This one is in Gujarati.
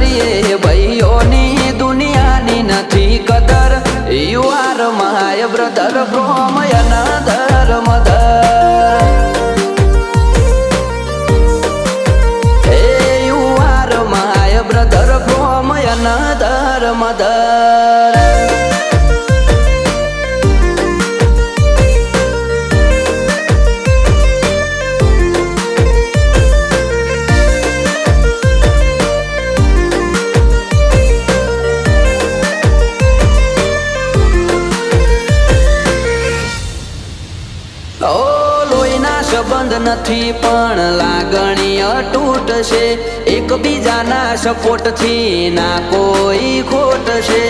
કરીએ ભાઈઓની દુનિયાની નથી કદર. You are my brother from another mother. Hey you are my brother from another mother. સંબંધ નથી પણ લાગણી અતૂટ છે. એકબીજાના સપોર્ટ થી ના કોઈ ખોટ છે.